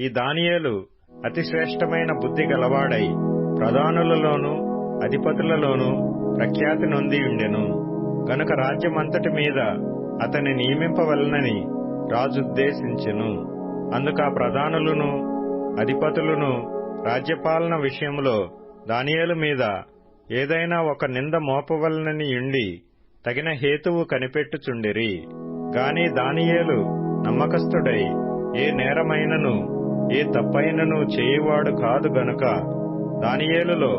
దానియేలు అతిశ్రేష్టమైన బుద్ధి గలవాడై ప్రధానులలోనూ అధిపతులలోనూ ప్రఖ్యాతి నొందియుండెను. గనుక రాజ్యమంతటి మీద అతని నియమింపవలనని రాజుద్దేశించెను. అందుకా ప్రధానులను అధిపతులను రాజ్యపాలన విషయంలో దానియేలు మీద ఏదైనా ఒక నింద మోపవలనని యుండి తగిన హేతువు కనిపెట్టుచుండిరి. గాని దానియేలు నమ్మకస్తుడై ఏ నేరమైనను ఏ తప్పైనను చేయువాడు కాదు గనుక దానియేలులో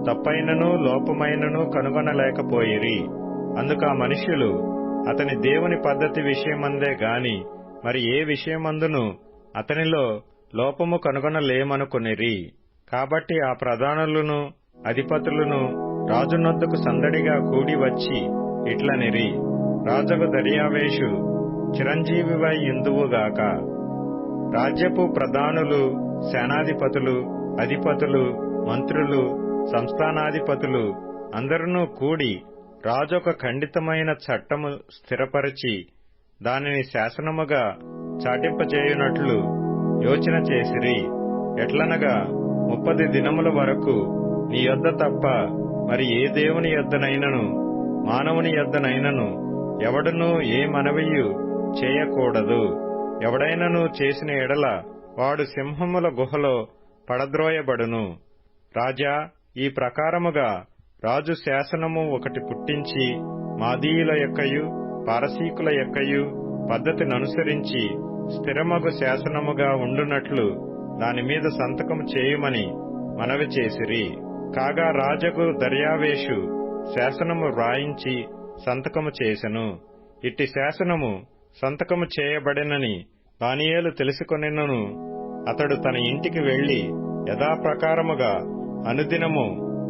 తప్పైనను లోపమైనను కనుగొనలేకపోయిరి. అందుకా మనుష్యులు అతని దేవుని పద్ధతి విషయమందే గాని మరి ఏ విషయమందును అతనిలో లోపము కనుగొనలేమనుకొనిరి. కాబట్టి ఆ ప్రధానులను అధిపతులను రాజునొద్దకు సందడిగా కూడి వచ్చి ఇట్లనిరి, రాజగు దర్యావేషు చిరంజీవివై యుందువుగాక. రాజ్యపు ప్రధానులు, సేనాధిపతులు, అధిపతులు, మంత్రులు, సంస్థానాధిపతులు అందరునూ కూడి రాజొక ఖండితమైన చట్టము స్థిరపరచి దానిని శాసనముగా చాటింపజేయునట్లు యోచన చేసిరి. ఎట్లనగా 30 దినముల వరకు నీ యొద్ద తప్ప మరి ఏ దేవుని యొద్దనైనను మానవుని యొద్దనైనను ఎవడునూ ఏ మనవియు చేయకూడదు. ఎవడైనను చేసిన ఎడల వాడు సింహముల గుహలో పడద్రోయబడును. రాజా, ఈ ప్రకారముగా రాజు శాసనము ఒకటి పుట్టించి మాదీయుల యొక్కయు పారసీకుల యొక్కయు పద్ధతిననుసరించి స్థిరమగు శాసనముగా ఉండునట్లు దానిమీద సంతకము చేయుమని మనవి చేసిరి. కాగా రాజగు దర్యావేషు శాసనము వ్రాయించి సంతకము చేసెను. ఇట్టి శాసనము సంతకము చేయబడెనని దానియేలు తెలుసుకొనెను. అతడు తన ఇంటికి వెళ్లి యథాప్రకారముగా అనుదినము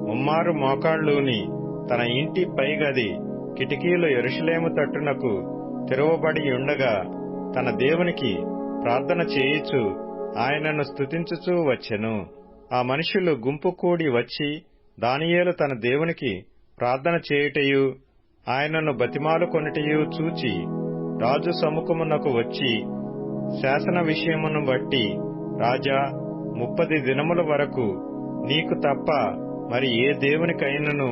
ముమ్మారు మోకాళ్ళూని తన ఇంటి పైగది కిటికీలు యెరూషలేము తట్టునకు తెరవబడి ఉండగా తన దేవునికి ప్రార్థన చేయుచు ఆయనను స్తుతించుచూ వచ్చెను. ఆ మనుషులు గుంపు కూడి వచ్చి దానియేలు తన దేవునికి ప్రార్థన చేయుటయు ఆయనను బతిమాలుకొనుటయు చూచి రాజు సముఖమునకు వచ్చి, శాసన విషయమును బట్టి రాజా, 30 దినముల వరకు నీకు తప్ప మరి ఏ దేవునికైనను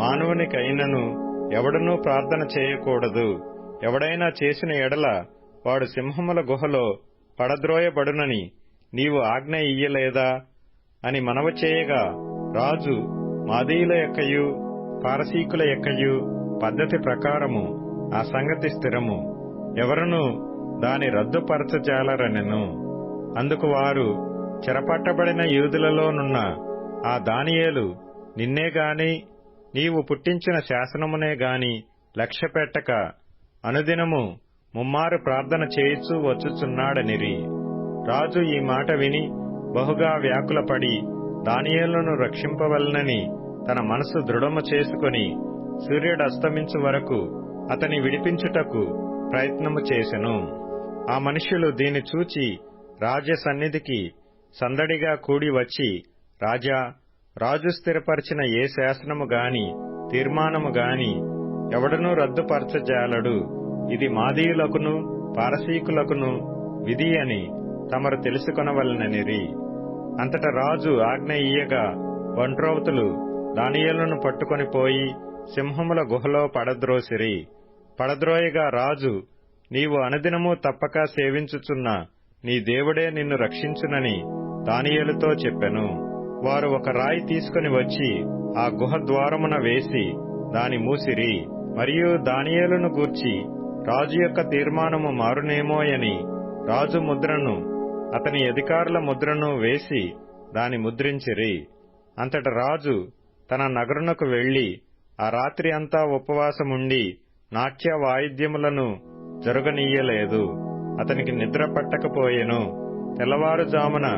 మానవునికైనను ఎవడనూ ప్రార్థన చేయకూడదు. ఎవడైనా చేసిన ఎడల వాడు సింహముల గుహలో పడద్రోయబడునని నీవు ఆజ్ఞ ఇయ్యలేదా అని మనవి చేయగా, రాజు మాదీయుల యొక్కయు పారసీకుల యొక్కయు పద్ధతి ప్రకారము ఆ సంగతి స్థిరము, ఎవరునూ దాని రద్దుపరచజాలరనెను. అందుకు వారు, చెరపట్టబడిన యూదులలోనున్న ఆ దానియేలు నిన్నేగాని నీవు పుట్టించిన శాసనమునే గాని లక్ష్యపెట్టక అనుదినము ముమ్మారు ప్రార్థన చేయుచూ వచ్చుచున్నాడనిరి. రాజు ఈ మాట విని బహుగా వ్యాకులపడి దానియేలును రక్షింపవలనని తన మనసు దృఢము చేసుకుని సూర్యుడస్తమించు వరకు అతని విడిపించుటకు ప్రయత్నము చేసెను. ఆ మనుష్యులు దీని చూచి రాజ సన్నిధికి సందడిగా కూడి వచ్చి, రాజా, రాజు స్థిరపరిచిన ఏ శాసనము గాని తీర్మానము గాని ఎవడనూ రద్దుపరచజాలడు. ఇది మాదీయులకును పారసీకులకును విధి అని తమరు తెలుసుకొనవలననిరి. అంతట రాజు ఆజ్ఞ ఇయ్యగా ఒంట్రోవతులు దానియేలును పట్టుకొని పోయి సింహముల గుహలో పడద్రోసిరి. పడద్రోయగా రాజు, నీవు అనుదినము తప్పక సేవించుచున్న నీ దేవుడే నిన్ను రక్షించునని దానియేలుతో చెప్పెను. వారు ఒక రాయి తీసుకుని వచ్చి ఆ గుహ ద్వారమున వేసి దాని మూసిరి. మరియు దానియేలును గూర్చి రాజు యొక్క తీర్మానము మారునేమోయని రాజు ముద్రను అతని అధికారుల ముద్రను వేసి దాని ముద్రించిరి. అంతట రాజు తన నగరునకు వెళ్లి ఆ రాత్రి అంతా ఉపవాసముండి నాట్య వాయిద్యములను జరుగనీయలేదు. అతనికి నిద్ర పట్టకపోయెను. తెల్లవారుజామున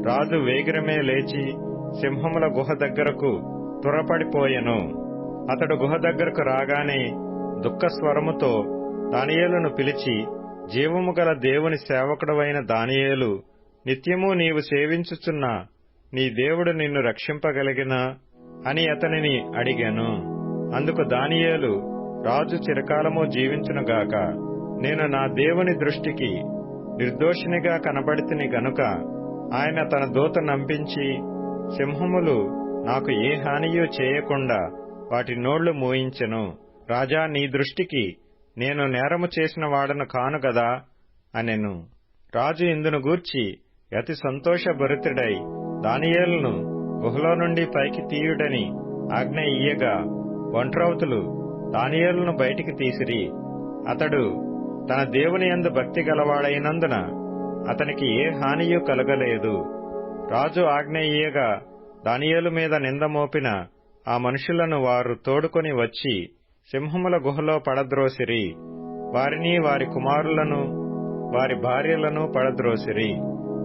రాజు వేగిరమే లేచి సింహముల గుహ దగ్గరకు త్వరపడిపోయెను. అతడు గుహ దగ్గరకు రాగానే దుఃఖస్వరముతో దానియేలును పిలిచి, జీవము గల దేవుని సేవకుడవైన దానియేలు, నిత్యము నీవు సేవించుచున్న నీ దేవుడు నిన్ను రక్షింపగలిగినా అని అతనిని అడిగాను. అందుకు దానియేలు, రాజు చిరకాలము జీవించునుగాక. నేను నా దేవుని దృష్టికి నిర్దోషినిగా కనబడితిని గనుక ఆయన తన దూత నంపించి, సింహములు నాకు ఏ హానియూ చేయకుండా వాటి నోళ్లు మూయించెను. రాజా, నీ దృష్టికి నేను నేరము చేసిన వాడను కాను గదా అనెను. రాజు ఇందును గూర్చి అతి సంతోషభరితుడై దానియేలును గుహలో నుండి పైకి తీయుడని ఆజ్ఞ ఇయ్యగా, ఒంట్రౌతులు దానియేలును బయటికి తీసిరి. అతడు తన దేవుని యందు భక్తి గలవాడైనందున అతనికి ఏ హానియూ కలగలేదు. రాజు ఆజ్ఞ ఇయ్యగా దానియేలు మీద నింద మోపిన ఆ మనుషులను వారు తోడుకొని వచ్చి సింహముల గుహలో పడద్రోసిరి. వారిని, వారి కుమారులను, వారి భార్యలను పడద్రోసిరి.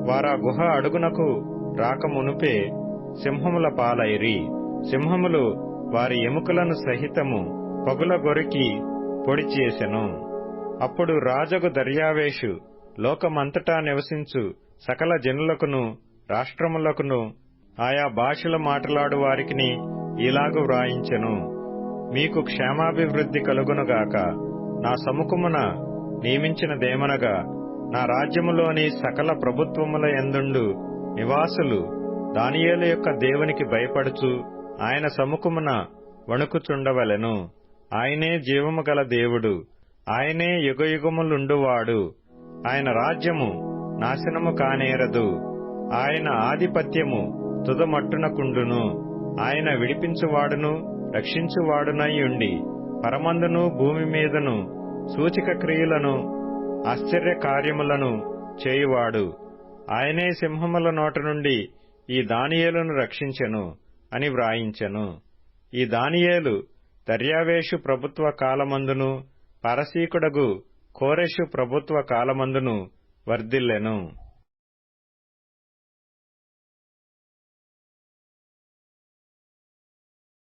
వారా గుహ అడుగునకు రాకమునుపే సింహముల పాలైరి. సింహములు వారి ఎముకలను సహితము పగుల గొరికి పొడి చేసెను. అప్పుడు రాజగు దర్యావేషు లోకమంతటా నివసించు సకల జనులకును, రాష్ట్రములకును, ఆయా భాషలు మాట్లాడు వారికిని ఇలాగు వ్రాయించెను: మీకు క్షేమాభివృద్ధి కలుగునుగాక. నా సముఖమున నియమించినదేమనగా, నా రాజ్యములోని సకల ప్రభుత్వముల యందుండు నివాసులు దానియేలు యొక్క దేవునికి భయపడుచు ఆయన సముఖమున వణుకుచుండవలెను. ఆయనే జీవము గల దేవుడు, ఆయనే యుగయుగములుండువాడు. ఆయన రాజ్యము నాశనము కానేరదు. ఆయన ఆధిపత్యము తుదమట్టునకుండును. ఆయన విడిపించువాడును, రక్షించువాడునై ఉండి పరమందును భూమి మీదను సూచక క్రియలను, ఆశ్చర్య కార్యములను చేయువాడు. ఆయనే సింహముల నోట నుండి ఈ దానియేలును రక్షించెను అని వ్రాయించెను. ఈ దానియేలు దర్యావేషు ప్రభుత్వ కాలమందును, పారసీకుడగు కోరెషు ప్రభుత్వ కాలమందును వర్ధిల్లెను.